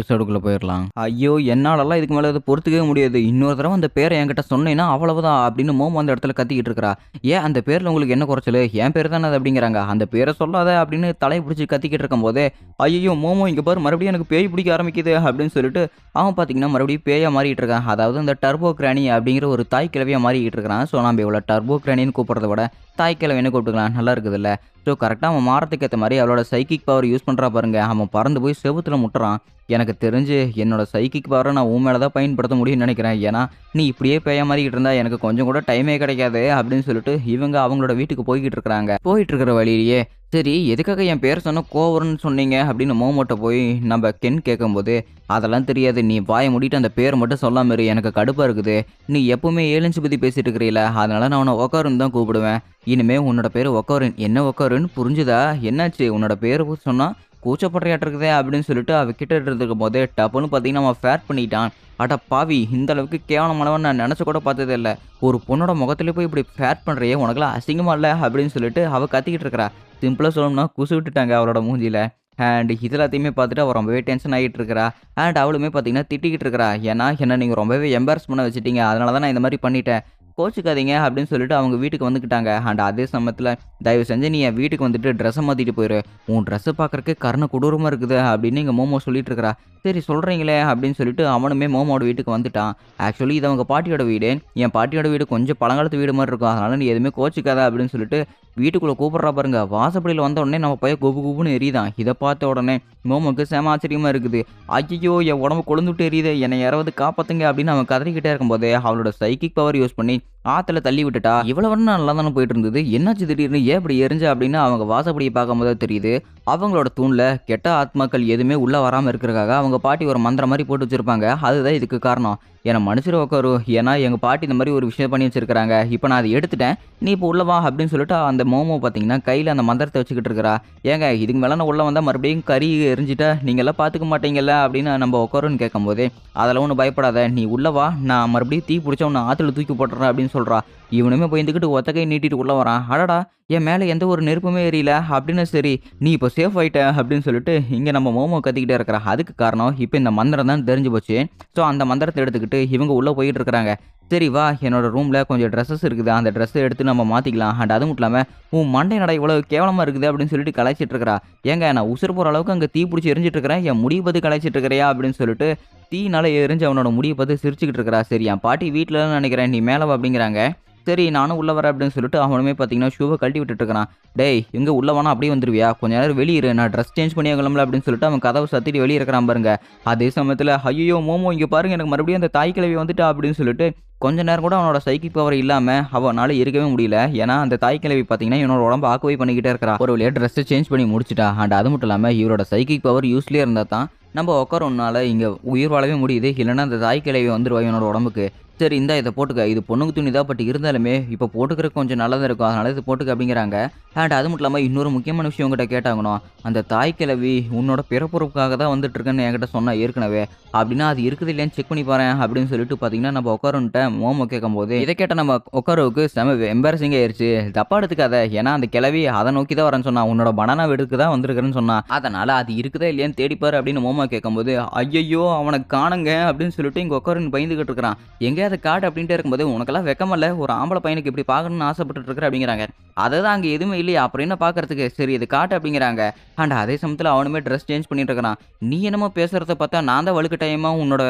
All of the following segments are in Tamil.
எபிசோடுக்குள்ள போயிரலாம். ஐயோ! என்னாலலாம் இதுக்கு மேல இத பொறுத்துக்கவே முடியாது. இன்னொரு தடவ அந்த பேர என்கிட்ட சொன்னீன்னா அவ்வளவுதான் அப்படின்னு மோமோ அந்த இடத்துல கத்திக்கிட்டு இருக்கிறா. ஏன் அந்த பேர்ல உங்களுக்கு என்ன குறைச்சலு? என் பேரு தானே அது அப்படிங்கிறாங்க. அந்த பேர சொல்லாத அப்படின்னு தலைய பிடிச்சு கத்திக்கிட்டு இருக்கும்போதே, ஐய்யய்யோ! மோமோ இங்க பாரு மறுபடியும் எனக்கு பேய் பிடிக்க ஆரம்பிக்குது அப்படின்னு சொல்லிட்டு, அவன் பார்த்தீங்கன்னா மறுபடியும் பேயா மாறிட்டு இருக்கான். அதாவது அந்த டர்போ கிரானி அப்படிங்கிற ஒரு தாய் கிழவியா மாறிக்கிட்டு இருக்கிறான். ஸோ நாம இவள டர்போ கிரானின்னு கூப்பிடுறத விட, தாய் கிழவின்னு கூப்பிட்டுக்கலாம். நல்லா இருக்குதுல்ல. ஸோ கரெக்ட்டா அவன் மாறதுக்கு ஏத்த மாரி அவளோட சைக்கிக் பவர் யூஸ் பண்றா பாருங்க. அவன் பறந்து போய் செவுத்துல முட்டுறான். எனக்கு தெரிஞ்சு என்னோட சைக்கிக் பவர நான் உன் மேல தான் பயன்படுத்த முடியும்னு நெனைக்கிறேன். ஏன்னா, நீ இப்படியே பேயா மாறிக்கிட்டு இருந்தா எனக்கு கொஞ்சம் கூட டைமே கிடைக்காது அப்படின்னு சொல்லிட்டு இவங்க அவங்களோட வீட்டுக்கு போய்க்கிட்டு இருக்கிறாங்க. போயிட்டு இருக்கிற வழியிலேயே, சரி எதுக்காக என் பேர் சொன்னா கோவம் வரும்னு சொன்னீங்க அப்படின்னு மோமோட்ட போய் நம்ம கென் கேட்கும்போது, அதெல்லாம் தெரியாது. நீ வாய மூடிட்டு அந்த பேர மட்டும் சொல்லாம இரு. எனக்கு கடுப்பா இருக்குது. நீ எப்பவுமே 7 இன்ச் பத்தி பேசிட்டு இருக்கிறீல, அதனால நான் உன்ன ஒக்காருன்னு தான் கூப்பிடுவேன். இனிமே உன்னோட பேரு ஒக்காருன். என்ன ஒக்காருன் புரிஞ்சுதா? என்னாச்சு? உன்னோட பேரு சொன்னா கூச்சப்படுறியாட்டிருக்குதே அப்படின்னு சொல்லிட்டு அவ கிட்ட இருக்கும்போதே டப்புன்னு பார்த்தீங்கன்னா அவன் ஃபேர் பண்ணிட்டான். அட பாவி! இந்த அளவுக்கு கேவலமானவன் நான் நெனச்சு கூட பார்த்ததே இல்ல. ஒரு பொண்ணோட முகத்திலே போய் இப்படி ஃபேர் பண்றியே! உனக்கெல்லாம் அசிங்கமா இல்ல? அப்படின்னு சொல்லிட்டு அவ கத்திக்கிட்டு இருக்கிறா. சிம்பிளா சொல்லணும்னா குசு விட்டுட்டாங்க அவளோட மூஞ்சில. அண்ட் இது எல்லாத்தையுமே பார்த்துட்டு அவ ரொம்பவே டென்ஷன் ஆகிட்டு இருக்கிறா. அண்ட் அவளுமே பார்த்தீங்கன்னா திட்டிக்கிட்டு இருக்கிறா. ஏன்னா என்ன நீங்க ரொம்பவே எம்பாரஸ் பண்ண வச்சுட்டீங்க. அதனால தான் நான் இந்த மாரி பண்ணிட்டேன். கோச்சுக்காதீங்க அப்படின்னு சொல்லிட்டு அவங்க வீட்டுக்கு வந்துக்கிட்டாங்க. அண்ட் அதே சமயத்துல தயவு செஞ்சு நீ என் வீட்டுக்கு வந்துட்டு ட்ரெஸ்ஸை மாத்திட்டு போயிரு. உன் ட்ரெஸ்ஸை பார்க்கறக்கு கருணை கொடூரமா இருக்குது அப்படின்னு எங்க மோமோ சொல்லிட்டு இருக்கிறா. சரி சொல்றீங்களே அப்படின்னு சொல்லிட்டு அவனுமே மோமோட வீட்டுக்கு வந்துட்டான். ஆக்சுவலி இது அவங்க பாட்டியோட வீடு. என் பாட்டியோட வீடு கொஞ்சம் பழங்காலத்து வீடு மாதிரி இருக்கும். அதனால நீ எதுவுமே கோச்சிக்காத அப்படின்னு சொல்லிட்டு வீட்டுக்குள்ள கூப்பிடுறா பாருங்க. வாசப்படியில் வந்த உடனே நம்ம பையன் குபு குபுன்னு எரியுதான். இதை பார்த்த உடனே மோமோக்கு செம ஆச்சரியமா இருக்குது. ஐயோ என் உடம்பு கொழுந்துட்டு எரியுது, என்னை யாராவது காப்பாத்துங்க அப்படின்னு அவன் கதறிக்கிட்டே இருக்கும்போதே அவளோட சைக்கிக் பவர் யூஸ் பண்ணி ஆத்துல தள்ளி விட்டுட்டா. இவ்வளவு நல்லா தானே போயிட்டு இருந்தது, என்னாச்சு திடீர்னு ஏன் இப்படி எரிஞ்ச அப்படின்னு அவங்க வாசப்படியை பார்க்கும்போது தெரியுது. அவங்களோட தூண்ல கெட்ட ஆத்மாக்கள் எதுவுமே உள்ள வராம இருக்கிறதுக்காக அவங்க பாட்டி ஒரு மந்திரம் மாதிரி போட்டு வச்சிருப்பாங்க. அதுதான் இதுக்கு காரணம். என்னை மனுஷர் உட்காரு, ஏன்னா எங்க பாட்டி இந்த மாதிரி ஒரு விஷயம் பண்ணி வச்சிருக்காங்க. இப்போ நான் அதை எடுத்துட்டேன், நீ இப்போ உள்ள வா அப்படின்னு சொல்லிட்டு அந்த மோமோ பார்த்தீங்கன்னா கையில் அந்த மந்திரத்தை வச்சுக்கிட்டு இருக்கிறா. ஏங்க இதுக்கு மேலே நான் உள்ள வந்தால் மறுபடியும் கறி எரிஞ்சிட்டா நீங்கள்லாம் பார்த்துக்க மாட்டீங்கல்ல அப்படின்னு நம்ம உட்காருன்னு கேட்கும்போதே, அதெல்லாம் ஒன்றும் பயப்படாத, நீ உள்ள வா, நான் மறுபடியும் தீ பிடிச்சா உன்னை ஆற்றுல தூக்கி போட்டுறேன் அப்படின்னு சொல்கிறா. இவனுமே போயிருந்துக்கிட்டு ஒத்த கை நீட்டிட்டு உள்ள வரான். அடடா என் மேலே எந்த ஒரு நெருப்புமே எரியல அப்படின்னு. சரி நீ இப்போ சேஃப் ஆயிட்ட அப்படின்னு சொல்லிட்டு இங்கே நம்ம மோமோ கத்திக்கிட்டே இருக்கிறா. அதுக்கு காரணம் இப்போ இந்த மந்திரம் தான் தெரிஞ்சு போச்சு. ஸோ அந்த மந்திரத்தை எடுத்துக்கிட்டு இவங்க உள்ளே போயிட்டு இருக்கிறாங்க. சரி வா, என்னோட ரூமில் கொஞ்சம் ட்ரெஸ்ஸஸ் இருக்குது, அந்த ட்ரெஸ்ஸை எடுத்து நம்ம மாற்றிக்கலாம். அண்ட் அது மட்டும் இல்லாமல் உன் மண்டை நடை இவ்வளோ கேவலமாக இருக்குது அப்படின்னு சொல்லிட்டு கலாய்ச்சிட்டு இருக்கிறா. ஏங்க நான் உசுறு போகிற அளவுக்கு அங்கே தீ பிடிச்சி எரிஞ்சிட்டு இருக்கிறேன், என் முடியை பார்த்து கலாய்ச்சிட்டு இருக்கிறியா அப்படின்னு சொல்லிட்டு தீனால எரிஞ்சு அவனோட முடியை பார்த்து சிரிச்சுக்கிட்டு இருக்கிறா. சரி என் பாட்டி வீட்டில் நினைக்கிறேன், நீ மேலே வா அப்படிங்கிறாங்க. சரி நானும் உள்ள வரேன் அப்படின்னு சொல்லிட்டு அவனுமே பார்த்தீங்கன்னா ஷூவை கழட்டி விட்டுட்டு இருக்கிறான். டேய் எங்கே உள்ள வேணா அப்படியே வந்துருவியா, கொஞ்ச நேரம் வெளியிரு, நான் ட்ரெஸ் சேஞ்ச் பண்ணி கிளம்பல அப்படின்னு சொல்லிட்டு அவன் கதவை சத்திட்டு வெளியே இருக்கிறான் பாருங்க. அதே சமயத்தில் ஐயோ மோமோ இங்கே பாருங்க எனக்கு மறுபடியும் அந்த தாய் கிழவி வந்துட்டா அப்படின்னு சொல்லிட்டு கொஞ்ச நேரம் கூட அவனோட சைக்கிக் பவர் இல்லாமல் அவனால் இருக்கவே முடியல. ஏன்னா அந்த தாய் கிழவி பார்த்தீங்கன்னா இவனோட உடம்பு ஆக்குவை பண்ணிக்கிட்டே இருக்கிறா. ஒரு வழியாக ட்ரெஸ்ஸை சேஞ்ச் பண்ணி முடிச்சிட்டா. அண்ட் அது மட்டும் இல்லாமல் இவரோட சைக்கிக் பவர் யூஸ்லேயே இருந்தால் தான் நம்ம உட்காரோனால இங்கே உயிர் வாழவே முடியுது. இல்லைன்னா அந்த தாய் கிழவி வந்துடுவா இவனோட உடம்புக்கு. சரி இந்தா இதை போட்டுக்க, இது பொண்ணுக்கு துணி தான், பட் இருந்தாலுமே இப்போ போட்டுக்கிறதுக்கு கொஞ்சம் நல்லா தான் இருக்கும், அதனால இது போட்டுக்க அப்படிங்கிறாங்க. அண்ட் அது மட்டும் இல்லாமல் இன்னொரு முக்கியமான விஷயம் உங்ககிட்ட கேட்டாங்கண்ணா, அந்த தாய் கிழவி உன்னோட பிறப்புறுப்புக்காக தான் வந்துட்டு இருக்கேன்னு என்கிட்ட சொன்னா ஏற்கனவே, அப்படின்னா அது இருக்குது இல்லையான்னு செக் பண்ணி பாரு அப்படின்னு சொல்லிட்டு பார்த்தீங்கன்னா நம்ம உட்காருன்ட்ட மோமோ கேட்கும்போது இதை கேட்ட நம்ம உட்காரோவுக்கு செம எம்பாரசிங் ஆயிடுச்சு. தப்பா எடுத்துக்காத, ஏன்னா அந்த கிழவி அதை நோக்கி தான் வரேன்னு சொன்னா, உன்னோட பனானா வீடுக்கு தான் வந்திருக்கிறேன்னு சொன்னா, அதனால அது இருக்குதா இல்லையான்னு தேடிப்பாரு அப்படின்னு மோமோ கேட்கும்போது ஐயோ அவனை காணுங்க அப்படின்னு சொல்லிட்டு இங்கே உட்காருன்னு பயந்துகிட்டு இருக்கிறான். எங்கே அதை காட்டு அப்படின்ட்டு இருக்கும்போது உனக்கெல்லாம் வெக்கமல்ல, ஒரு ஆம்பளை பையனுக்கு இப்படி பார்க்கணும்னு ஆசைப்பட்டு இருக்கிற அப்படிங்கிறாங்க. அதை தான் அங்கே எதுவுமே இல்லையா, அப்புறம் என்ன பார்க்கறதுக்கு, சரி இது காட்டு அப்படிங்கிறாங்க. அண்ட் அதே சமயத்தில் அவனுமே ட்ரெஸ் சேஞ்ச் பண்ணிட்டு இருக்கிறான். நீ என்னமோ பேசுறத பார்த்தா நான் தான் வலுக்கட்டாயமாக உன்னோட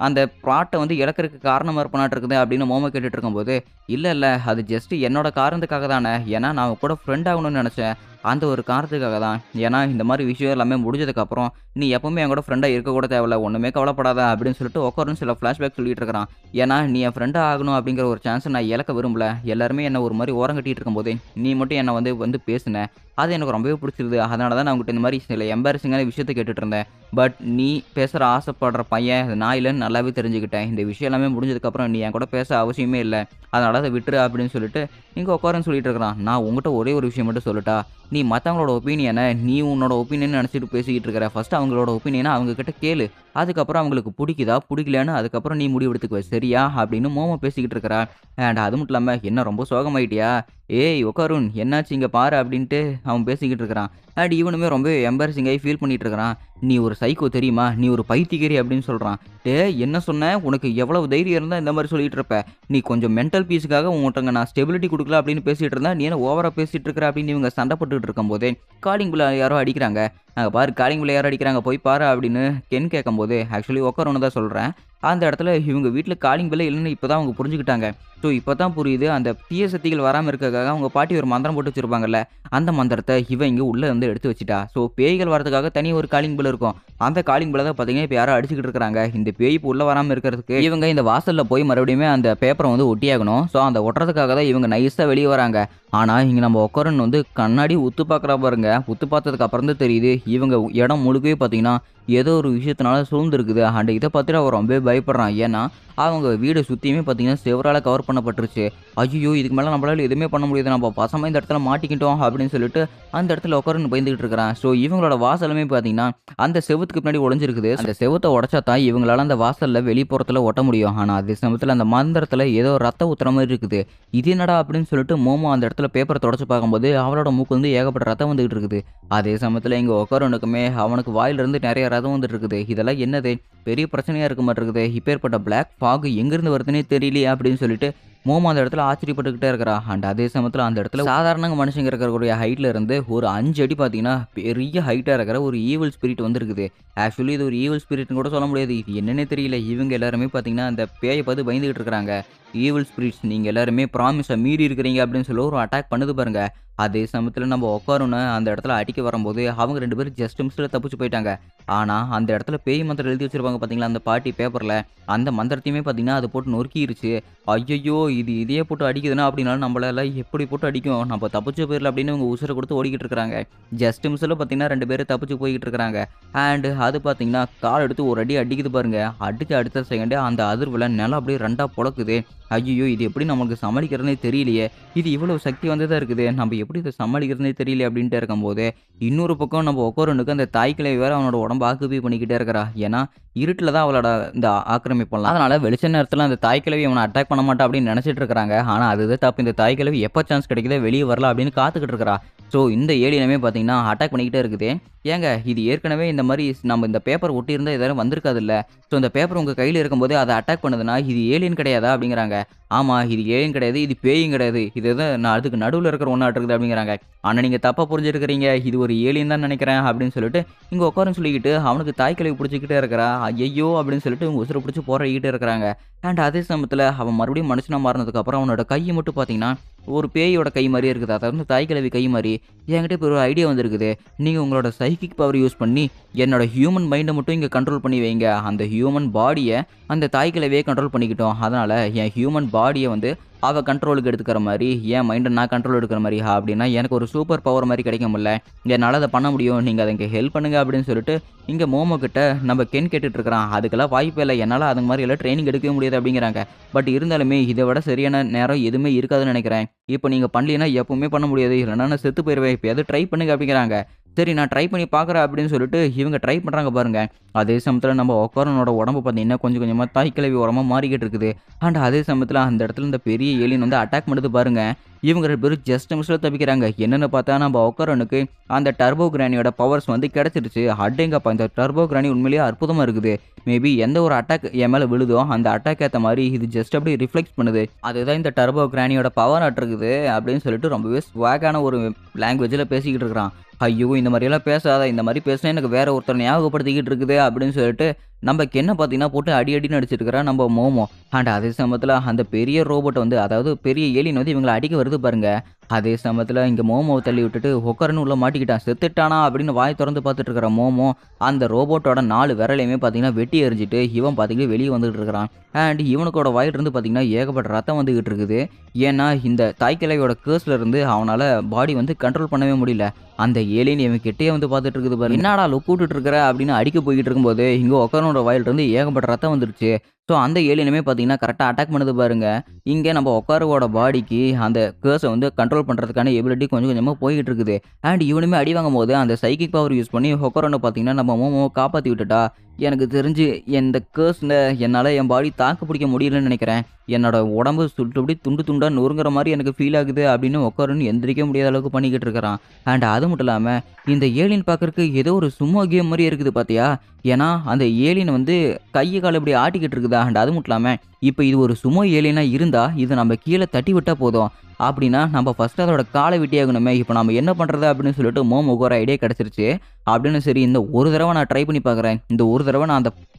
அந்த ப்ராட்டை வந்து இழக்கிறதுக்கு காரணமாக இருப்பனாட்டு இருக்குது அப்படின்னு மோமோ கேட்டுட்டு இருக்கும்போது, இல்லை அது ஜஸ்ட் என்னோட காரணத்துக்காக தானே, ஏன்னா நான் கூட ஃப்ரெண்ட் ஆகணும்னு நினச்சேன், அந்த ஒரு காரணத்துக்காக தான். ஏன்னா இந்த மாதிரி விஷயம் எல்லாமே முடிஞ்சதுக்கப்புறம் நீ எப்பவுமே என் கூட ஃப்ரெண்டாக இருக்கக்கூட தேவையில்ல, ஒன்றுமே கவலைப்படாத அப்படின்னு சொல்லிட்டு உட்காருன்னு சில ஃப்ளாஷ்பேக் சொல்லிட்டு இருக்கிறான். ஏன்னா நீ என் ஃப்ரெண்டாக ஆகணும் அப்படிங்கிற ஒரு சான்ஸை நான் இழக்க விரும்பல. எல்லாருமே என்னை ஒரு மாதிரி ஓரங்கட்டிட்டு இருக்கும்போதே நீ மட்டும் என்னை வந்து பேசின, அது எனக்கு ரொம்பவே பிடிச்சிருது. அதனால தான் நான் உங்கள்கிட்ட இந்த மாதிரி சில எம்பாரசிங்கான விஷயத்தை கேட்டுட்டு இருந்தேன். பட் நீ பேசுகிற ஆசைப்படுற பையன் நான் இல்லைன்னு நல்லாவே தெரிஞ்சுக்கிட்டேன். இந்த விஷயம் எல்லாமே முடிஞ்சதுக்கப்புறம் நீ என் கூட பேச அவசியமே இல்லை, அதனால அதை விட்டுரு அப்படின்னு சொல்லிட்டு இங்கே உட்காருன்னு சொல்லிட்டு இருக்கிறான். நான் உங்கள்கிட்ட ஒரே ஒரு விஷயம் மட்டும் சொல்லட்டா, நீ மத்தவங்களோட ஒப்பீனியன நீ உன்னோட ஒப்பீனியன் நெனச்சுட்டு பேசிக்கிட்டு இருக்கிற. ஃபர்ஸ்ட் அவங்களோட ஒப்பீனியன அவங்க கிட்ட கேளு. அதுக்கப்புறம் அவங்களுக்கு புடிக்குதா, புடிக்கலன்னு அதுக்கப்புறம் நீ முடிவெடுத்துக்குவ. சரியா? அப்படின்னு மோமோ பேசிக்கிட்டு இருக்கிறா. அண்ட் அது மட்டும் இல்லாம, "என்ன ரொம்ப சோகமாயிட்டியா? ஏய் உக்காருன் என்னாச்சு இங்க பாரு" அப்படின்ட்டு அவன் பேசிக்கிட்டு இருக்கிறான். அண்ட் இவனுமே ரொம்ப எம்பாரசிங் ஆயி ஃபீல் பண்ணிட்டு இருக்கிறான். "நீ ஒரு சைக்கோ தெரியுமா? நீ ஒரு பைத்தியக்காரி" அப்படின்னு சொல்றான். "டேய் என்ன சொன்ன? உனக்கு எவ்வளவு தைரியம் இருந்தா இந்த மாரி சொல்லிட்டு இருப்ப? நீ கொஞ்சம் மென்டல் பீஸ்க்காக உன்கிட்ட நான் ஸ்டெபிலிட்டி குடுக்கல அப்படின்னு பேசிட்டு இருந்தா, நீ என்ன ஓவரா பேசிட்டு இருக்கிற" அப்படின்னு இவங்க சண்டை போட்டுட்டு இருக்கும்போதே, காலிங் பெல் யாரோ அடிக்கிறாங்க. "அங்க பாரு காலிங் பெல் யாரோ அடிக்கிறாங்க போய் பாரு" அப்படின்னு கென் கேட்கும்போது, ஆக்சுவலி உக்காருன்னு தான் சொல்றேன். அந்த இடத்துல இவங்க வீட்ல காலிங் பெல்லே இல்லன்னு இப்ப தான் அவங்க புரிஞ்சுக்கிட்டாங்க. ஸோ இப்ப தான் புரியுது, அந்த தீய சக்திகள் வராம இருக்கறதுக்காக அவங்க பாட்டி ஒரு மந்திரம் போட்டு வச்சிருப்பாங்கல்ல, அந்த மந்திரத்த இவ இங்க உள்ள வந்து எடுத்து வச்சுட்டா. ஸோ பேய்கள் வரதுக்காக தனி ஒரு காலிங் பெல் இருக்கும். அந்த காலிங் பெல்ல தான் பார்த்தீங்கன்னா, இப்ப யாரோ அடிச்சுக்கிட்டு இருக்காங்க. இந்த பேய் இப்ப உள்ள வராம இருக்கிறதுக்கு இவங்க இந்த வாசல்ல போய் மறுபடியுமே அந்த பேப்பர வந்து ஒட்டியாகணும். ஸோ அந்த ஒட்டுறதுக்காக தான் இவங்க நைஸா வெளிய வராங்க. ஆனா, இங்க நம்ம உட்காரன் வந்து கண்ணாடி உத்து பார்க்குறா பாருங்க. உத்து பார்த்ததுக்கு அப்புறம் தான் தெரியுது, இவங்க இடம் முழுக்கவே பார்த்தீங்கன்னா, ஏதோ ஒரு விஷயத்தினால சூழ்ந்திருக்குது. அண்ட் இத பார்த்துட்டு அவன் ரொம்பவே பயப்படுறான். ஏன்னா, அவங்க வீட சுத்தியுமே பார்த்தீங்கன்னா, செவுரால கவர் பண்ணப்பட்டுருச்சு. "ஐய்யய்யோ! இதுக்கு மேல நம்மளால எதுவுமே பண்ண முடியாது. நம்ம வசமா இந்த இடத்துல மாட்டிக்கிட்டோம்" அப்படின்னு சொல்லிட்டு அந்த இடத்துல உட்காருன்னு பயந்துகிட்டு இருக்கிறான். ஸோ இவங்களோட வாசலுமே பார்த்தீங்கன்னா, அந்த செவுத்துக்கு பின்னாடி ஒளிஞ்சிருக்குது. அந்த செவுத்த உடைச்சா தான் இவங்களால அந்த வாசல்ல வெளிப்புறத்துல ஒட்ட முடியும். ஆனா, அதே சமயத்துல அந்த மந்திரத்துல ஏதோ ரத்தம் ஊத்துற மாரி இருக்குது. "இது என்னடா?" அப்படின்னு சொல்லிட்டு மோமோ அந்த இடத்துல பேப்பர தொடச்சு பார்க்கும்போது, அவளோட மூக்குல இருந்து ஏகப்பட்ட ரத்தம் வந்துகிட்டு இருக்குது. அதே சமயத்துல இங்க உட்காரவனுக்குமே அவனுக்கு வாயிலிருந்து நெறைய ரத்தம் வந்துட்டு இருக்குது. "இதெல்லாம் என்னது? பெரிய பிரச்சனையா இருக்க மாட்டிருக்குதே. இப்பேற்பட்ட பிளாக் ஃபாக் எங்கிருந்து வருதுன்னே தெரியலையே" அப்படின்னு சொல்லிட்டு மோமோ அந்த இடத்துல ஆச்சரியப்பட்டுக்கிட்டே இருக்கிறா. அண்ட் அதே சமயத்துல அந்த இடத்துல சாதாரண மனுஷங்க இருக்கக்கூடிய ஹைட்ல இருந்து ஒரு 5 அடி பார்த்தீங்கன்னா, பெரிய ஹைட்டா இருக்கிற ஒரு ஈவில் ஸ்பிரிட் வந்திருக்குது. ஆக்சுவலி இது ஒரு ஈவில் ஸ்பிரிட்ன்னு கூட சொல்ல முடியாது. இது என்னன்னே தெரியல. இவங்க எல்லாருமே பார்த்தீங்கன்னா, அந்த பேய பார்த்து பயந்துகிட்டு இருக்கிறாங்க. "ஈவில் ஸ்பிரிட்ஸ் நீங்க எல்லாருமே ப்ராமிஸ மீறி இருக்கிறீங்க" அப்படின்னு சொல்லி ஒரு அட்டாக் பண்ணுது பாருங்க. அதே சமயத்துல நம்ம உட்காருன்னு அந்த இடத்துல அடிக்க வரும்போது, அவங்க 2 பேரும் ஜஸ்ட் மிஸ்ல தப்பிச்சு போயிட்டாங்க. ஆனா, அந்த இடத்துல பேய் மந்திரம் எழுதி வச்சிருப்பாங்க பார்த்தீங்களா, அந்த பாட்டி பேப்பர்ல. அந்த மந்திரத்தையுமே பார்த்தீங்கன்னா, அது போட்டு நொறுக்கிருச்சு. ஐய்யய்யோ! இது இதையே போட்டு அடிக்குதுன்னா, அப்படின்னாலும் நம்மளால எப்படி போட்டு அடிக்கும்? நம்ம தப்பிச்சு போயிரலாம் அப்படின்னு இவங்க உசுர குடுத்து ஓடிக்கிட்டு இருக்கிறாங்க. ஜஸ்ட் மிஸ்ல பார்த்தீங்கன்னா 2 பேரும் தப்பிச்சு போய்க்கிட்டு இருக்கிறாங்க. அண்ட் அது பார்த்தீங்கன்னா, கால் எடுத்து ஒரு அடி அடிக்குது பாருங்க. அடிச்ச அடுத்த செகண்டே அந்த அதிர்வுல நிலம் அப்படியே 2ஆ பொளக்குது. ஐய்யய்யோ! இது எப்படி நமக்கு சமாளிக்கிறதுன்னே தெரியலையே! இது இவ்வளவு சக்தி வாய்ந்ததா இருக்குது. நம்ம எப்படி இத சமாளிக்கிறதுன்னே தெரியலையே! அப்படின்ட்டு இருக்கும்போது, இன்னொரு பக்கம் நம்ம உட்காரனுக்கு அந்த தாய் கிழவி வேற அவனோட உடம்ப ஆக்குபை பண்ணிக்கிட்டே இருக்கிறா. ஏன்னா, இருட்டுல தான் அவளோட இந்த ஆக்கிரமிப்புலாம். அதனால வெளிச்ச நேரத்துல அந்த தாய் கிழவி அவன அட்டாக் பண்ண மாட்டா அப்படின்னு நினைச்சிட்டு இருக்கிறாங்க. ஆனா, அதுதான் தப்பு. இந்த தாய் கிழவி எப்ப சான்ஸ் கிடைக்குதோ வெளிய வரலாம் அப்படின்னு காத்துக்கிட்டு இருக்கிறா. ஸோ இந்த ஏலியனுமே பார்த்தீங்கன்னா, அட்டாக் பண்ணிக்கிட்டே இருக்குது. ஏங்க இது ஏற்கனவே இந்த மாரி நம்ம இந்த பேப்பர் ஒட்டியிருந்தா எதாவது வந்திருக்காதுல்ல. ஸோ இந்த பேப்பர் உங்க கையில இருக்கும்போதே அத அட்டாக் பண்ணுதுன்னா, இது ஏலியன் கிடையாதா? அப்படிங்கிறாங்க. ஆமா இது ஏலியன் கிடையாது. இது பேயும் கிடையாது. இது எதோ நான் அதுக்கு நடுவுல இருக்கிற ஒண்ணாட்டுருக்குது அப்படிங்கிறாங்க. ஆனா நீங்க தப்பா புரிஞ்சுருக்கிறீங்க. இது ஒரு ஏலியன் தான் நினைக்கிறேன் அப்படின்னு சொல்லிட்டு, இங்க உட்காருன்னு சொல்லிக்கிட்டு அவனுக்கு தாய் கிழவி புடிச்சுக்கிட்டே இருக்கிறா. ஐயய்யோ! அப்படின்னு சொல்லிட்டு இவங்க உசுர புடிச்சு போராடிக்கிட்டே இருக்கிறாங்க. அண்ட் அதே சமயத்துல அவன் மறுபடியும் மனுஷனா மாறுனதுக்கு அப்புறம் அவனோட கை மட்டும் பார்த்தீங்கன்னா, ஒரு பேயோட கை மாரியே இருக்குது. அதாவது தாய் கிழவி கை மாரி. என்கிட்ட இப்ப ஒரு ஐடியா வந்திருக்குது. நீங்க உங்களோட சைக்கிக் பவர் யூஸ் பண்ணி என்னோட ஹியூமன் மைண்ட மட்டும் இங்க கண்ட்ரோல் பண்ணி வைங்க. அந்த ஹியூமன் பாடிய அந்த தாய் கிழவியே கண்ட்ரோல் பண்ணிக்கிட்டும். அதனால என் ஹியூமன் பாடிய வந்து அவ கண்ட்ரோலுக்கு எடுத்துக்கிற மாரி, என் மைண்ட நான் கண்ட்ரோல் எடுக்கிற மாரி அப்படின்னா எனக்கு ஒரு சூப்பர் பவர் மாரி கிடைக்கும்ல. என்னால அத பண்ண முடியும். நீங்க அத எனக்கு ஹெல்ப் பண்ணுங்க அப்படின்னு சொல்லிட்டு, இங்க மோமோ கிட்ட நம்ம கென் கேட்டுட்டு இருக்கிறான். அதுக்கெல்லாம் வாய்ப்பே இல்ல. என்னால அது மாரி எல்லாம் ட்ரெய்னிங் எடுக்கவே முடியாது அப்படிங்கிறாங்க. பட் இருந்தாலுமே இத விட சரியான நேரம் எதுவுமே இருக்காதுன்னு நினைக்கிறேன். இப்ப நீங்க பண்ணலீன்னா எப்பவுமே பண்ண முடியாது. இல்லன்னா நான் செத்து போயிருவேன். எப்பயாவது ட்ரை பண்ணுங்க அப்படிங்கிறாங்க. சரி நான் ட்ரை பண்ணி பார்க்குறேன் அப்படின்னு சொல்லிட்டு இவங்க ட்ரை பண்றாங்க பாருங்க. அதே சமயத்துல நம்ம உட்காரனோட உடம்பு பார்த்தீங்கன்னா, கொஞ்சம் கொஞ்சமா தாய் கிழவி ஓரமா மாறிக்கிட்டு இருக்குது. அண்ட் அதே சமயத்துல அந்த இடத்துல இந்த பெரிய ஏலியன் வந்து அட்டாக் பண்ணுது பாருங்க. இவங்க 2 பேரும் ஜஸ்ட் மிஸ்ல தப்பிக்கிறாங்க. என்னன்னு பார்த்தா நம்ம உட்காரனுக்கு அந்த டர்போ கிரானியோட பவர்ஸ் வந்து கிடைச்சிருச்சு. அடேங்கப்பா! இந்த டர்போ கிரானி உண்மையிலேயே அற்புதமா இருக்குது. மேபி எந்த ஒரு அட்டாக் என் மேல விழுதோ, அந்த அட்டாக் ஏத்த மாரி இது ஜஸ்ட் அப்படியே ரிஃப்ளெக்ட் பண்ணுது. அதுதான் இந்த டர்போ கிரானியோட பவர் ஆட்ருக்குது அப்படின்னு சொல்லிட்டு ரொம்பவே ஸ்வாகான ஒரு லாங்குவேஜ்ல பேசிக்கிட்டு இருக்கிறான். ஐயோ! இந்த மாரியெல்லாம் பேசாத. இந்த மாரி பேசினா எனக்கு வேற ஒருத்தர ஞாபகப்படுத்திக்கிட்டு இருக்குது அப்படின்னு சொல்லிட்டு, நம்ம கென்ன பார்த்தீங்கன்னா போட்டு அடி அடின்னு அடிச்சிட்டு இருக்கிறான் நம்ம மோமோ. அண்ட் அதே சமயத்துல அந்த பெரிய ரோபோட் வந்து அதாவது பெரிய ஏலியன் வந்து இவங்கள அடிக்க வருது பாருங்க. அதே சமயத்துல இங்க மோமோவ தள்ளி விட்டுட்டு உட்காருன்னு உள்ள மாட்டிக்கிட்டான். செத்துட்டானா அப்படின்னு வாய் தொறந்து பார்த்துட்டு இருக்கிற மோமோ, அந்த ரோபோட்டோட 4 விரலையுமே பார்த்தீங்கன்னா வெட்டி எறிஞ்சிட்டு, இவன் பார்த்தீங்கன்னா வெளிய வந்துகிட்டு இருக்கிறான். அண்ட் இவனுக்கோட வாயிலிருந்து பார்த்தீங்கன்னா ஏகப்பட்ட ரத்தம் வந்துகிட்டு இருக்குது. ஏன்னா இந்த தாய் கிழவியோட கர்ஸ்ல இருந்து அவனால பாடி வந்து கண்ட்ரோல் பண்ணவே முடியல. அந்த ஏலியன் இவன் கிட்டயே வந்து பார்த்துட்டு இருக்குது பாரு. என்னடா லுக் விட்டுட்டு இருக்கிற அப்படின்னு அடிக்க போய்கிட்டு இருக்கும்போது, இங்க உட்காரனோட வாயிலிருந்து ஏகப்பட்ட ரத்தம் வந்துருச்சு. ஸோ அந்த ஏலியனுமே பார்த்தீங்கன்னா கரெக்ட்டா அட்டாக் பண்ணுது பாருங்க. இங்க நம்ம ஒக்காரோவோட பாடிக்கு அந்த கர்ஸ வந்து கண்ட்ரோல் பண்றதுக்கான எபிலிட்டி கொஞ்சம் கொஞ்சமா போய்க்கிட்டு இருக்குது. அண்ட் இவனுமே அடி வாங்கும்போது அந்த சைக்கிக் பவர் யூஸ் பண்ணி ஹொக்கரோன பார்த்தீங்கன்னா நம்ம மோமோவ காப்பாத்தி விட்டுட்டா. எனக்கு தெரிஞ்சு இந்த கர்ஸ்ல என்னால என் பாடி தாக்கு பிடிக்க முடியலன்னு நெனைக்கிறேன். என்னோட உடம்பு சுட்டுப்படி துண்டு துண்டா நொறுங்குற மாரி எனக்கு ஃபீல் ஆகுது அப்படின்னு ஒக்காருன்னு எந்திரிக்க முடியாத அளவுக்கு பண்ணிக்கிட்டு இருக்கிறான். அண்ட் அது மட்டும் இல்லாம இந்த ஏலியன் பார்க்கறக்கு ஏதோ ஒரு சும்மா கேம் மாரி இருக்குது பார்த்தியா? ஏன்னா அந்த ஏலியன் வந்து கைய கால இப்படி ஆட்டிக்கிட்டு இருக்குதா. அண்ட் அது மட்டும் இல்லாம இப்ப இது ஒரு சுமோ ஏலியனா இருந்தா இத நம்ம கீழ தட்டி விட்டா போதும். அப்படின்னா நம்ம ஃபர்ஸ்ட் அதோட கால வெட்டியாகணுமே. இப்ப நாம என்ன பண்றது அப்படின்னு சொல்லிட்டு மோமோக்கு ஒரு ஐடியா கிடைச்சிருச்சு. அப்படின்னு சரி இந்த ஒரு தடவ நான் ட்ரை பண்ணி பார்க்குறேன். இந்த ஒரு தடவ நான் அந்த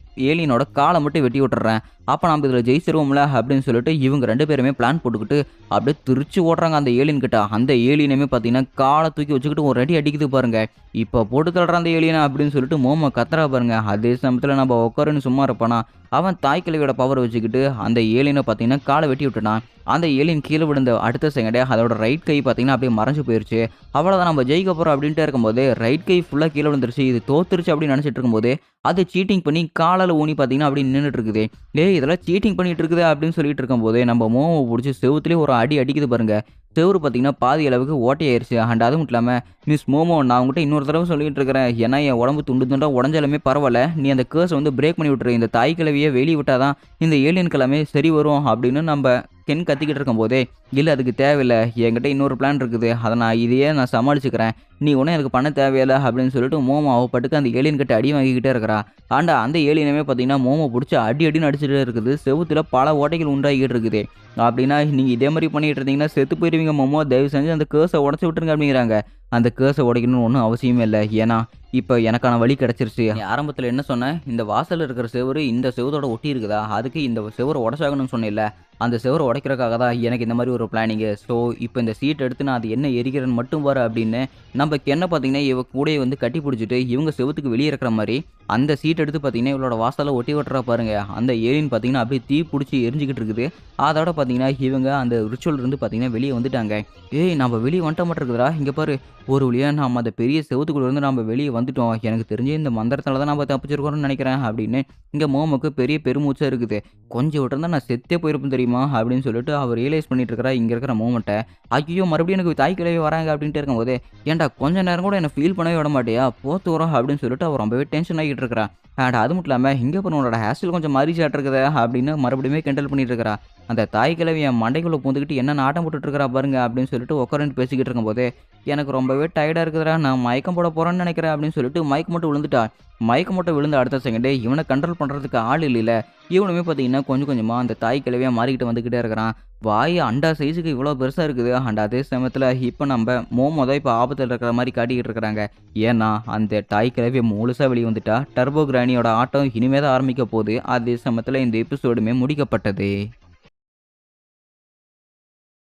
ஏலியனோட கால மட்டும் வெட்டி விட்டுர்றேன். அப்ப நம்ம இதுல ஜெயிச்சிருவோம்ல அப்படின்னு சொல்லிட்டு இவங்க 2 பேருமே பிளான் போட்டுக்கிட்டு அப்படியே திருச்சு ஓடுறாங்க அந்த ஏலியன் கிட்ட. அந்த ஏலியனுமே பார்த்தீங்கன்னா கால தூக்கி வச்சுக்கிட்டு ஒரு அடி அடிக்குது பாருங்க. இப்ப போட்டு தள்ளுறான் அந்த ஏலியன அப்படின்னு சொல்லிட்டு மோமோ கத்துறா பாருங்க. அதே சமயத்துல நம்ம உட்காருன்னு சும்மா இருப்பானா? அவன் தாய் கிழவியோட பவர் வச்சுக்கிட்டு அந்த ஏலியன பார்த்தீங்கன்னா கால வெட்டி விட்டுட்டான். அந்த ஏலியன் கீழ விழுந்த அடுத்த செகண்டே அதோட ரைட் கை பார்த்தீங்கன்னா அப்படியே மறைஞ்சு போயிருச்சு. அவ்வளோதான் நம்ம ஜெயிக்க போறோம் அப்படின்ட்டே இருக்கும்போது ரைட் கை ஃபுல்லா கீழ விழுந்துருச்சு. இது தோத்துருச்சு அப்படின்னு நினைச்சிட்டு இருக்கும்போது அது சீட்டிங் பண்ணி காலால ஊனி பார்த்தீங்கன்னா அப்படியே நின்னுட்டு இருக்குது. "டேய் இதெல்லாம் சீட்டிங் பண்ணிட்டு இருக்குதே" அப்படின்னு சொல்லிட்டு இருக்கும்போது நம்ம மோமோவ புடிச்சு செவுத்துலயே ஒரு அடி அடிக்குது பாருங்க. செவுரு பார்த்தீங்கன்னா பாதி அளவுக்கு ஓட்டையாயிருச்சு. அண்ட் அதுவும் இல்லாம, "மிஸ் மோமோ நான் உன்கிட்ட இன்னொரு தடவ சொல்லிட்டு இருக்கிறேன். ஏன்னா என் உடம்பு துண்டு துண்டா உடைஞ்சாலுமே பரவால்ல. நீ அந்த கர்ஸ வந்து பிரேக் பண்ணி விட்டுரு. இந்த தாய் கிழவிய வெளிய விட்டா தான் இந்த ஏலியனுக்கு எல்லாமே சரி வரும்" அப்படின்னு நம்ப கென் கத்திக்கிட்டு இருக்கும்போதே, "இல்ல அதுக்கு தேவையில்ல. என்கிட்ட இன்னொரு பிளான் இருக்குது. அத இதையே நான் சமாளிச்சுக்கிறேன். நீ ஒண்ணும் எனக்கு பண்ண தேவையில்ல" அப்படின்னு சொல்லிட்டு மோமோ அவ பாட்டுக்கு அந்த ஏலியன் கிட்ட அடி வாங்கிக்கிட்டே இருக்கிறா. ஆண்டா அந்த ஏலியனுமே பார்த்தீங்கன்னா மோமோ புடிச்சு அடி அடின்னு அடிச்சுட்டே இருக்குது. செவுத்துல பல ஓட்டைகள் உண்டாகிட்டு இருக்குது. அப்படின்னா, "நீங்க இதே மாரி பண்ணிட்டு இருந்தீங்கன்னா செத்து போயிருவீங்க மோமோ. தயவு செஞ்சு அந்த கர்ஸ உடைச்சு விட்டுருங்க" அப்படிங்கிறாங்க. அந்த கர்ஸ உடைக்கணும்னு ஒண்ணும் அவசியமே இல்ல. ஏன்னா, இப்ப எனக்கான வழி கிடைச்சிருச்சு. நீ ஆரம்பத்துல என்ன சொன்ன? இந்த வாசல்ல இருக்கிற செவுரு இந்த செவுத்தோட ஒட்டி இருக்குதா? அதுக்கு இந்த செவுர உடைச்சாகணும்னு சொன்னேல்ல. அந்த செவுர உடைக்கிறதுக்காக தான் எனக்கு இந்த மாரி ஒரு பிளானிங்கு. ஸோ, இப்ப இந்த சீட் எடுத்து நான் அது என்ன எரிக்கிறேன்னு மட்டும் பாரு அப்படின்னு நம்ம கென்ன பார்த்தீங்கன்னா, இவ கூடயே வந்து கட்டி புடிச்சுட்டு இவங்க செவுத்துக்கு வெளிய இருக்கிற மாரி அந்த சீட் எடுத்து பார்த்தீங்கன்னா, இவளோட வாசல்ல ஒட்டி விட்டுறா பாருங்க. அந்த ஏலியன் பார்த்தீங்கன்னா, அப்படியே தீ புடிச்சு எரிஞ்சுகிட்டு இருக்குது. அதோட பார்த்தீங்கன்னா, இவங்க அந்த ரிச்சுவல் இருந்து பார்த்தீங்கன்னா வெளிய வந்துட்டாங்க. "ஏய் நம்ம வெளிய வந்துட்டோமாட்ருக்குதுடா. இங்க பாரு. ஒரு வழியா நாம அந்த பெரிய செவுத்துக்குள்ள இருந்து நாம வெளிய வந்துட்டோம். எனக்கு தெரிஞ்சு இந்த மந்திரத்தால தான் நாம தப்பிச்சிருக்கோம்னு நெனைக்கிறேன்" அப்படின்னு இங்க மோமோக்கு பெரிய பெருமூச்சா இருக்குது. "கொஞ்சம் விட்டுருந்தா நான் செத்தே போயிருப்பேன் தெரியுமா?" அப்படின்னு சொல்லிட்டு அவ ரியலைஸ் பண்ணிட்டு இருக்கிறா இங்க இருக்கிற மோமெண்ட்ட. ஐய்யயோ! மறுபடியும் எனக்கு தாய் கிழவி வராங்க அப்படின்ட்டு இருக்கும்போது, "ஏன்டா கொஞ்ச நேரம் கூட என்ன ஃபீல் பண்ணவே விட மாட்டியா? போ தூரம்" அப்படின்னு சொல்லிட்டு அவ ரொம்பவே டென்ஷன் ஆகிட்டு இருக்கிறா. அண்ட் அது மட்டும் இல்லாம, "இங்க பாரு உன்னோட ஹேர் ஸ்டைல் கொஞ்சம் மாறிச்சாட்ருக்குதே" அப்படின்னு மறுபடியுமே கிண்டல் பண்ணிட்டு இருக்கிறா. அந்த தாய் கிழவி என் மண்டைக்குள்ள பூந்துக்கிட்டு என்னென்ன ஆட்டம் போட்டுட்டு இருக்கிறா பாருங்க அப்படின்னு சொல்லிட்டு உட்காந்துட்டு பேசிக்கிட்டு இருக்கும்போதே, "எனக்கு ரொம்பவே டயர்டா இருக்குதுடா. நான் மயக்கம் போட போறேன்னு நெனைக்கிறேன்" அப்படின்னு சொல்லிட்டு மயக்கம் போட்டு விழுந்துட்டா. மயக்கம் போட்டு விழுந்த அடுத்த செகண்டே இவன கண்ட்ரோல் பண்றதுக்கு ஆள் இல்லைல. இவனுமே பார்த்தீங்கன்னா கொஞ்சம் கொஞ்சமா அந்த தாய் கிழவியா மாறிக்கிட்டு வந்துகிட்டே இருக்கிறான். வாய் அண்டா சைஸுக்கு இவ்வளோ பெருசா இருக்குது. அண்ட் அதே சமயத்துல இப்ப நம்ப மோமோ தான் இப்ப ஆபத்துல இருக்கிற மாரி காட்டிக்கிட்டு இருக்கிறாங்க. ஏன்னா, அந்த தாய் கிழவி முழுசா வெளிய வந்துட்டா. டர்போ கிரானியோட ஆட்டம் இனிமே தான் ஆரம்பிக்க போது. அதே சமயத்துல இந்த எபிசோடுமே முடிக்கப்பட்டது.